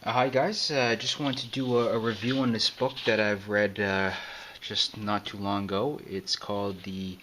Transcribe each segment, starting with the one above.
Hi guys, I just wanted to do a review on this book that I've read just not too long ago. It's called The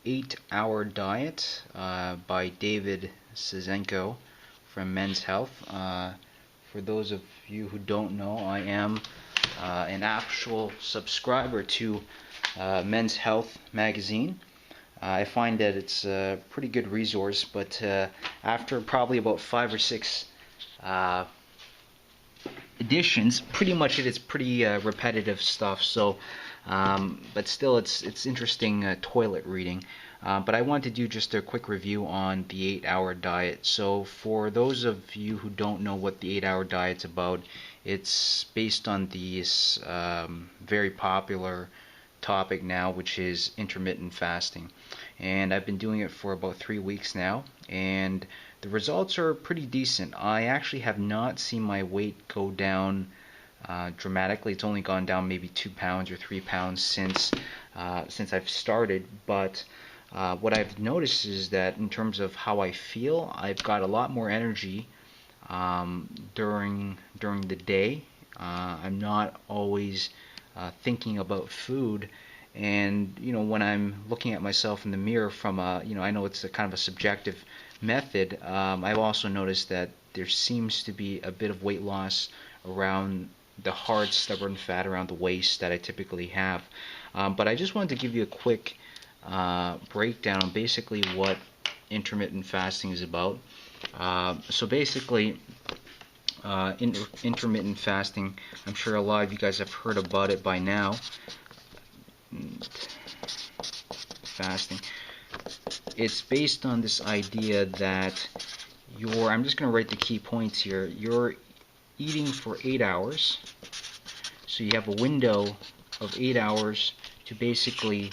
8 Hour Diet by David Cizenko from Men's Health. For those of you who don't know, I am an actual subscriber to Men's Health magazine. I find that it's a pretty good resource, but after probably about 5 or 6 uh, editions, pretty much it's pretty repetitive stuff. So, but still, it's interesting toilet reading. But I want to do just a quick review on the 8 Hour Diet. So, for those of you who don't know what the 8 Hour Diet's about, it's based on this very popular topic now, which is intermittent fasting. And I've been doing it for about 3 weeks now, and the results are pretty decent. I actually have not seen my weight go down dramatically. It's only gone down maybe 2 pounds or 3 pounds since I've started. But what I've noticed is that in terms of how I feel, I've got a lot more energy during the day. I'm not always thinking about food. And when I'm looking at myself in the mirror from I know it's a kind of a subjective method. I've also noticed that there seems to be a bit of weight loss around the hard, stubborn fat around the waist that I typically have. But I just wanted to give you a quick breakdown on basically what intermittent fasting is about. So basically, intermittent fasting, I'm sure a lot of you guys have heard about it by now. Fasting. It's based on this idea that I'm just going to write the key points here. You're eating for 8 hours. So you have a window of 8 hours to basically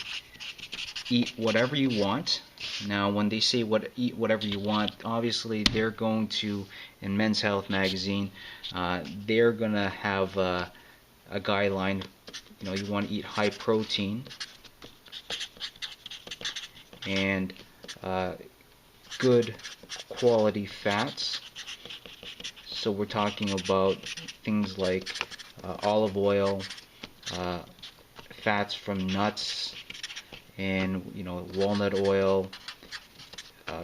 eat whatever you want. Now, when they say eat whatever you want, obviously they're going to, in Men's Health magazine, they're going to have a guideline. You want to eat high protein and good quality fats. So we're talking about things like olive oil, fats from nuts, and walnut oil,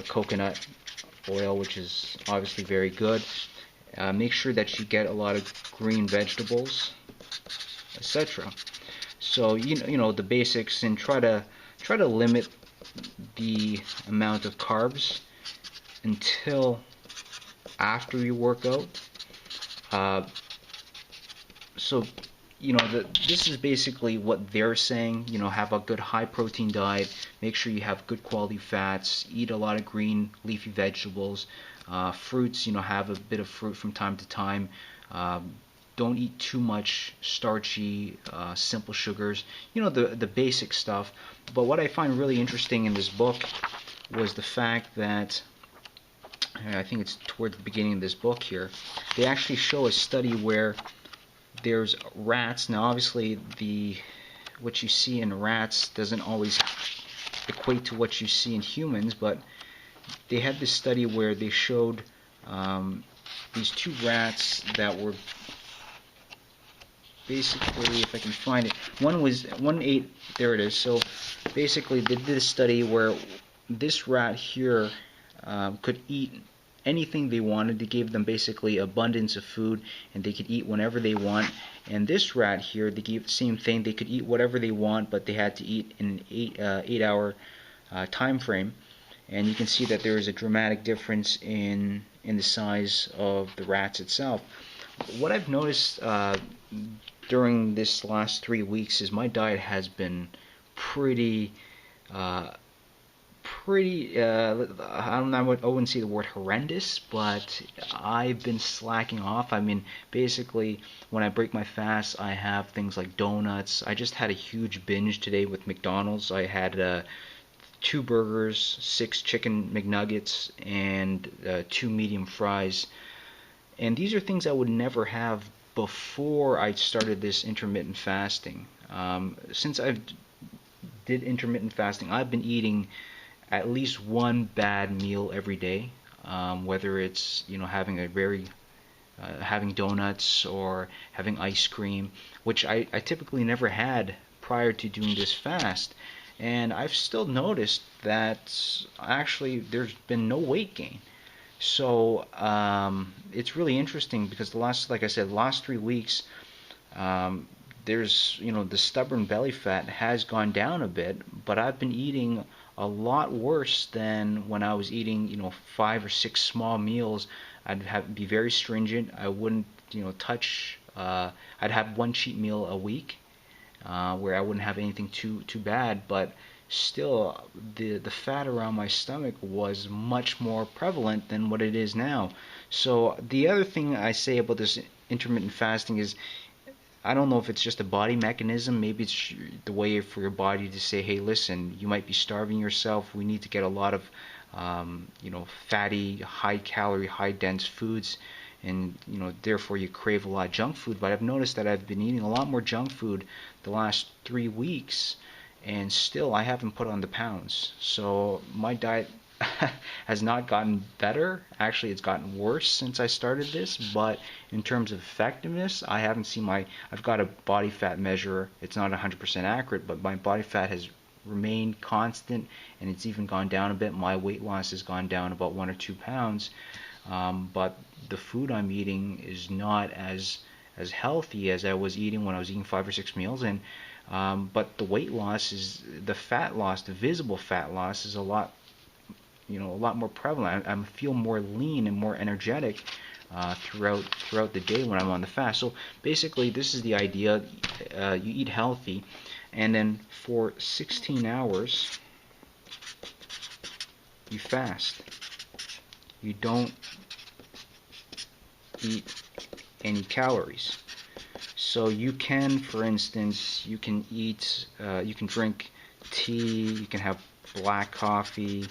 coconut oil, which is obviously very good. Make sure that you get a lot of green vegetables, etc. So the basics, and try to limit the amount of carbs until after you work out. So this is basically what they're saying. Have a good high protein diet, make sure you have good quality fats, eat a lot of green leafy vegetables, fruits, have a bit of fruit from time to time. Don't eat too much starchy, simple sugars, the basic stuff. But what I find really interesting in this book was the fact that, I think it's towards the beginning of this book here, they actually show a study where there's rats. Now obviously what you see in rats doesn't always equate to what you see in humans, but they had this study where they showed these two rats that were basically, if I can find it, one ate, there it is. So basically they did a study where this rat here could eat anything they wanted. They gave them basically abundance of food, and they could eat whenever they want. And this rat here, they gave the same thing. They could eat whatever they want, but they had to eat in an 8 hour time frame. And you can see that there is a dramatic difference in the size of the rats itself. What I've noticed during this last 3 weeks is my diet has been pretty I don't know, I wouldn't say the word horrendous, but I've been slacking off. I mean, basically, when I break my fast, I have things like donuts. I just had a huge binge today with McDonald's. I had 2 burgers, 6 chicken McNuggets, and 2 medium fries. And these are things I would never have before I started this intermittent fasting. Since I've did intermittent fasting, I've been eating at least one bad meal every day, whether it's having a very having donuts or having ice cream, which I typically never had prior to doing this fast. And I've still noticed that actually there's been no weight gain. So it's really interesting because like I said, the last 3 weeks, um, there's, the stubborn belly fat has gone down a bit, but I've been eating a lot worse than when I was eating, 5 or 6 small meals. Be very stringent. I wouldn't, touch. I'd have one cheat meal a week, where I wouldn't have anything too bad, but still the fat around my stomach was much more prevalent than what it is now. So the other thing I say about this intermittent fasting is I don't know if it's just a body mechanism. Maybe it's the way for your body to say, hey, listen, you might be starving yourself. We need to get a lot of, fatty, high calorie, high dense foods. And, therefore you crave a lot of junk food. But I've noticed that I've been eating a lot more junk food the last 3 weeks. And still I haven't put on the pounds. So my diet has not gotten better. Actually, it's gotten worse since I started this. But in terms of effectiveness, I haven't seen I've got a body fat measure. It's not 100% accurate, but my body fat has remained constant, and it's even gone down a bit. My weight loss has gone down about 1 or 2 pounds. But the food I'm eating is not as healthy as I was eating when I was eating 5 or 6 meals. And but the weight loss the fat loss, the visible fat loss is a lot more prevalent. I feel more lean and more energetic throughout the day when I'm on the fast. So basically, this is the idea. You eat healthy, and then for 16 hours, you fast. You don't eat any calories. So you can, for instance, you can drink tea, you can have black coffee.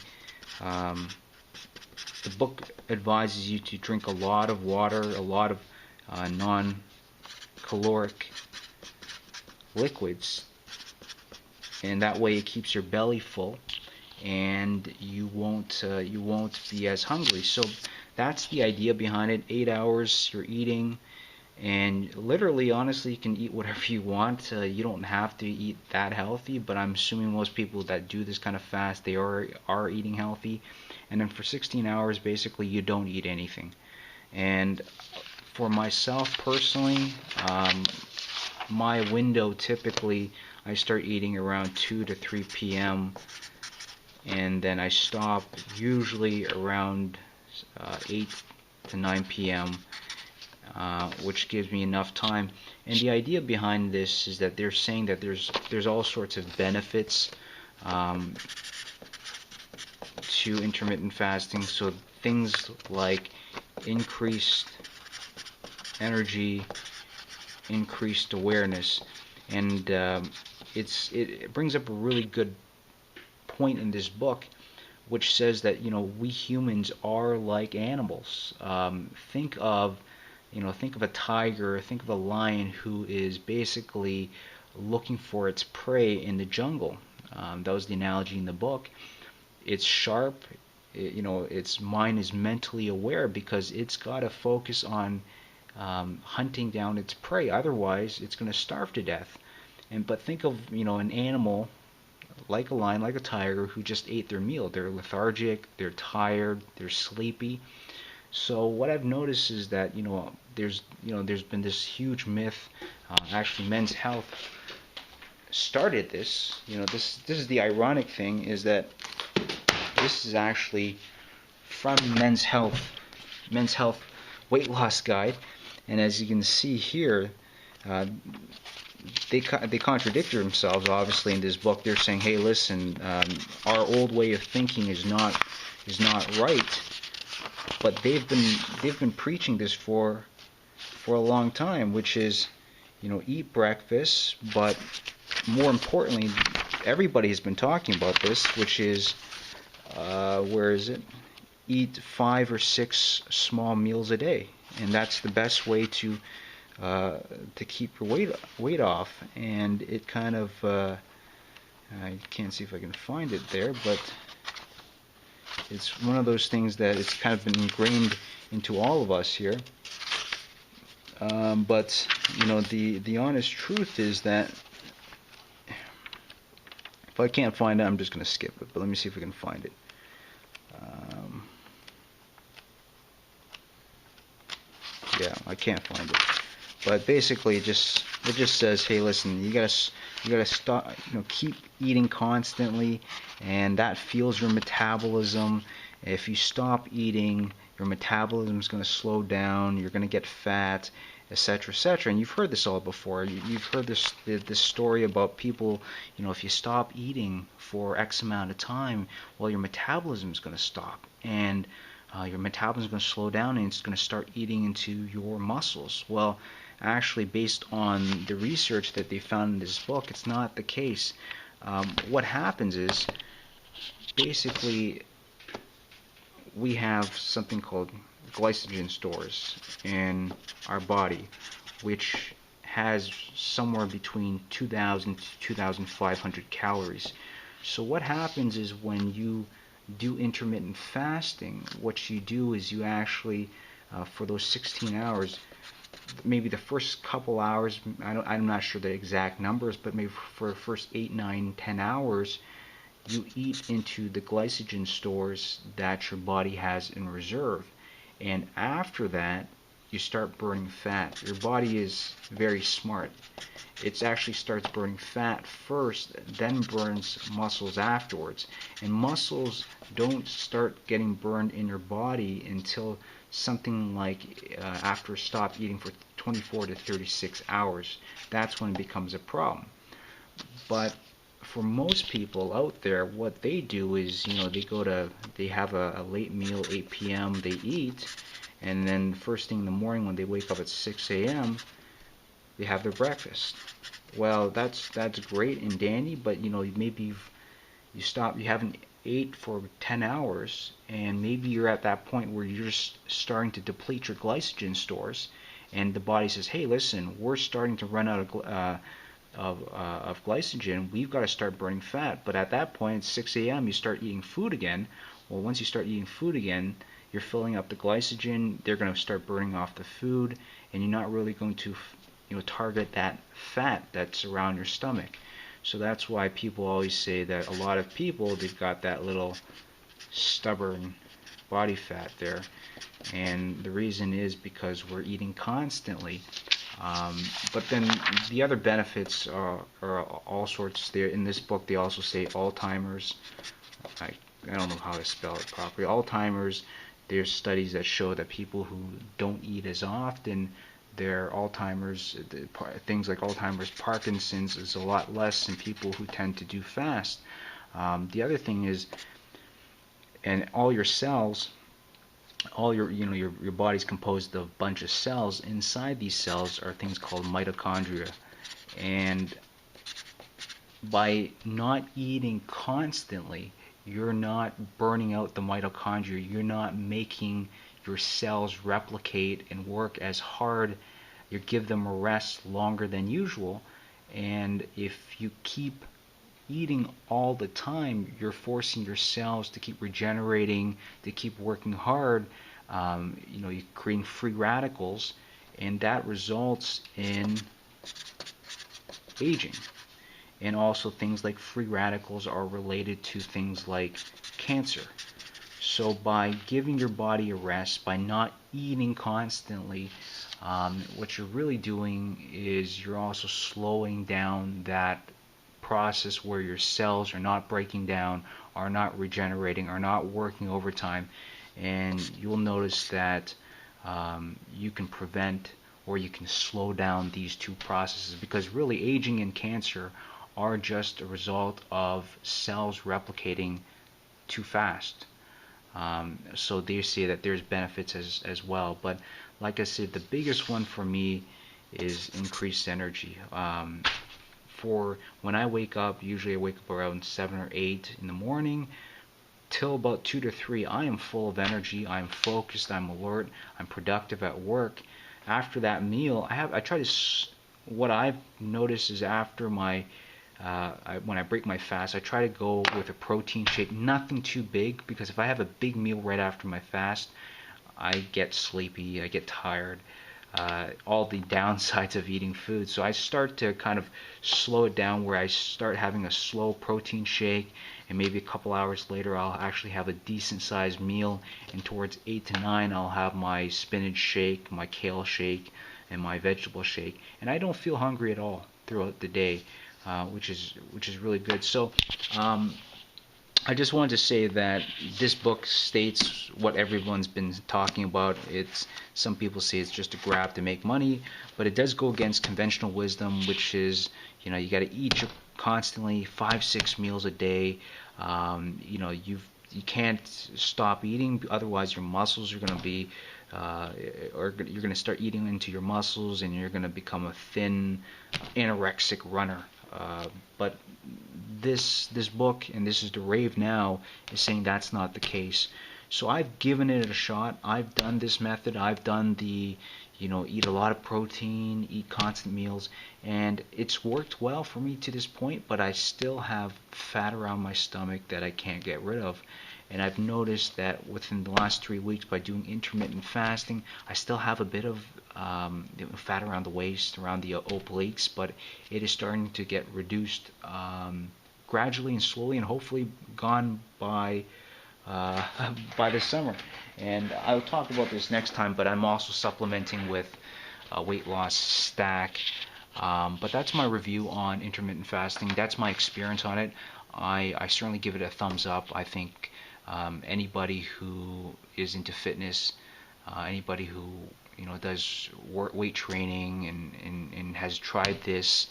The book advises you to drink a lot of water, a lot of non-caloric liquids, and that way it keeps your belly full, and you won't be as hungry. So that's the idea behind it. 8 hours you're eating, and literally, honestly, you can eat whatever you want. You don't have to eat that healthy, but I'm assuming most people that do this kind of fast, they are eating healthy. And then for 16 hours, basically, you don't eat anything. And for myself personally, my window typically, I start eating around 2 to 3 p.m. and then I stop usually around 8 to 9 p.m. Which gives me enough time. And the idea behind this is that they're saying that there's all sorts of benefits to intermittent fasting. So things like increased energy, increased awareness, and it brings up a really good point in this book, which says that we humans are like animals. Think of a tiger, think of a lion who is basically looking for its prey in the jungle. That was the analogy in the book. It's sharp, its mind is mentally aware because it's got to focus on hunting down its prey. Otherwise, it's going to starve to death. But think of an animal like a lion, like a tiger, who just ate their meal. They're lethargic, they're tired, they're sleepy. So what I've noticed is that there's been this huge myth. Actually, Men's Health started this. This is the ironic thing, is that this is actually from Men's Health weight loss guide, and as you can see here, they contradict themselves. Obviously, in this book, they're saying, "Hey, listen, our old way of thinking is not right." But they've been preaching this for a long time, which is, eat breakfast, but more importantly, everybody has been talking about this, which is, where is it? Eat 5 or 6 small meals a day, and that's the best way to keep your weight off. And it kind of, I can't see if I can find it there, but it's one of those things that it's kind of been ingrained into all of us here. But the honest truth is that if I can't find it, I'm just going to skip it. But let me see if we can find it. Yeah, I can't find it. But basically, it just says, hey, listen, you gotta stop, keep eating constantly, and that fuels your metabolism. If you stop eating, your metabolism is going to slow down. You're going to get fat, etc., etc. And you've heard this all before. You've heard this story about people. If you stop eating for X amount of time, well, your metabolism is going to stop, and your metabolism is going to slow down, and it's going to start eating into your muscles. Well, actually, based on the research that they found in this book, it's not the case. What happens is, basically, we have something called glycogen stores in our body, which has somewhere between 2,000 to 2,500 calories. So what happens is when you do intermittent fasting, what you do is you actually, for those 16 hours, maybe the first couple hours, I'm not sure the exact numbers, but maybe for the first 8, 9, 10 hours, you eat into the glycogen stores that your body has in reserve. And after that, you start burning fat. Your body is very smart. It actually starts burning fat first, then burns muscles afterwards. And muscles don't start getting burned in your body until something like after stop eating for 24 to 36 hours. That's when it becomes a problem. But for most people out there, what they do is, they have a late meal, 8 p.m., they eat, and then first thing in the morning when they wake up at 6 a.m., they have their breakfast. Well, that's great and dandy, but maybe you haven't ate for 10 hours, and maybe you're at that point where you're just starting to deplete your glycogen stores, and the body says, hey, listen, we're starting to run out of glycogen, we've got to start burning fat. But at that point, at 6 a.m., you start eating food again. Well, once you start eating food again, you're filling up the glycogen, they're going to start burning off the food, and you're not really going to target that fat that's around your stomach. So that's why people always say that a lot of people, they've got that little stubborn body fat there. And the reason is because we're eating constantly. But then the other benefits are all sorts there. In this book, they also say Alzheimer's. I don't know how to spell it properly. Alzheimer's, there's studies that show that people who don't eat as often, their Alzheimer's, things like Alzheimer's, Parkinson's is a lot less than people who tend to do fast. The other thing is, and all your cells, your body's composed of a bunch of cells. Inside these cells are things called mitochondria, and by not eating constantly, you're not burning out the mitochondria. You're not making your cells replicate and work as hard. You give them a rest longer than usual, and if you keep eating all the time, you're forcing your cells to keep regenerating, to keep working hard. You're creating free radicals, and that results in aging. And also things like free radicals are related to things like cancer. So by giving your body a rest, by not eating constantly, what you're really doing is you're also slowing down that process where your cells are not breaking down, are not regenerating, are not working overtime, and you'll notice that you can prevent or you can slow down these two processes, because really aging and cancer are just a result of cells replicating too fast. So they say that there's benefits as well, but like I said, the biggest one for me is increased energy. For when I wake up, usually I wake up around 7 or 8 in the morning, till about 2 to 3, I am full of energy, I'm focused, I'm alert, I'm productive at work. After that meal, what I've noticed is after when I break my fast, I try to go with a protein shake, nothing too big, because if I have a big meal right after my fast, I get sleepy, I get tired. all the downsides of eating food. So I start to kind of slow it down, where I start having a slow protein shake, and maybe a couple hours later I'll actually have a decent sized meal, and towards 8 to 9 I'll have my spinach shake, my kale shake, and my vegetable shake, and I don't feel hungry at all throughout the day, which is really good. So I just wanted to say that this book states what everyone's been talking about. It's, some people say it's just a grab to make money, but it does go against conventional wisdom, which is, you got to eat constantly 5-6 meals a day. You can't stop eating, otherwise your muscles are going to be, or you're going to start eating into your muscles, and you're going to become a thin, anorexic runner. But this book, and this is the rave now, is saying that's not the case. So I've given it a shot. I've done this method. I've done the, eat a lot of protein, eat constant meals, and it's worked well for me to this point, but I still have fat around my stomach that I can't get rid of. And I've noticed that within the last 3 weeks, by doing intermittent fasting, I still have a bit of fat around the waist, around the obliques, but it is starting to get reduced gradually and slowly, and hopefully gone by the summer. And I'll talk about this next time, but I'm also supplementing with a weight loss stack. But that's my review on intermittent fasting. That's my experience on it. I certainly give it a thumbs up. I think anybody who is into fitness, anybody who does weight training and has tried this,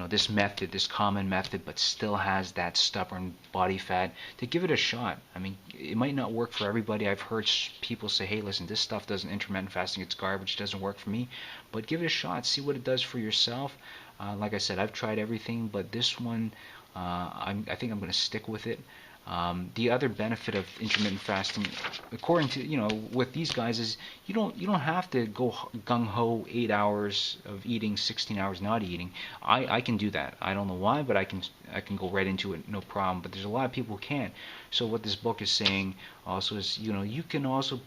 this method, this common method, but still has that stubborn body fat, to give it a shot. I mean, it might not work for everybody. I've heard people say, hey, listen, this stuff doesn't, intermittent fasting, it's garbage, it doesn't work for me. But give it a shot, see what it does for yourself. Like I said, I've tried everything, but this one, I think I'm going to stick with it. The other benefit of intermittent fasting, according to, with these guys, is you don't have to go gung-ho 8 hours of eating, 16 hours not eating. I can do that. I don't know why, but I can go right into it, no problem. But there's a lot of people who can't. So what this book is saying also is, you can also,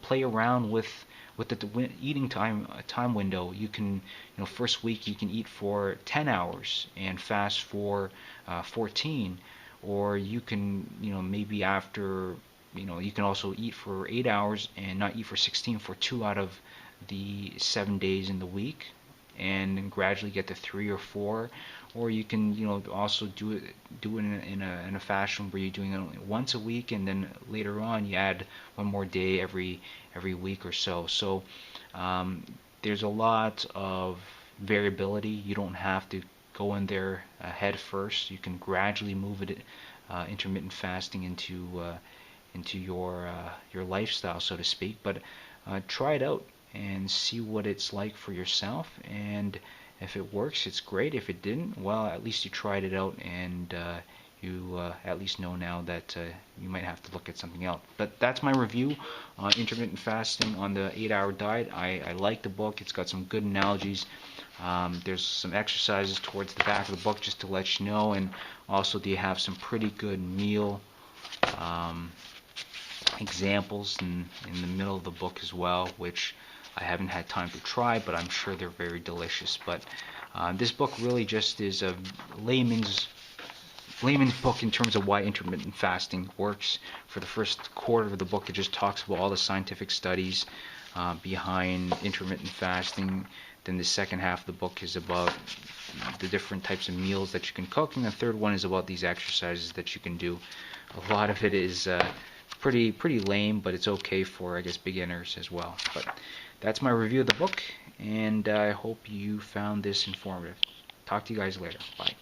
play around with the eating time window. You can, first week you can eat for 10 hours and fast for 14. Or you can, maybe after, you can also eat for 8 hours and not eat for 16 for 2 out of the 7 days in the week, and then gradually get to 3 or 4. Or you can, also do it in a fashion where you're doing it once a week, and then later on you add one more day every week or so. So there's a lot of variability. You don't have to go in there head first. You can gradually move it, intermittent fasting, into your lifestyle, so to speak. But try it out and see what it's like for yourself. And if it works, it's great. If it didn't, well, at least you tried it out, and you at least know now that you might have to look at something else. But that's my review on intermittent fasting on the 8-hour diet. I like the book. It's got some good analogies. There's some exercises towards the back of the book just to let you know, and also they have some pretty good meal examples in the middle of the book as well, which I haven't had time to try, but I'm sure they're very delicious. But this book really just is a layman's book in terms of why intermittent fasting works. For the first quarter of the book, it just talks about all the scientific studies behind intermittent fasting. Then the second half of the book is about the different types of meals that you can cook, and the third one is about these exercises that you can do. A lot of it is pretty lame, but it's okay for, I guess, beginners as well. But that's my review of the book, and I hope you found this informative. Talk to you guys later. Bye.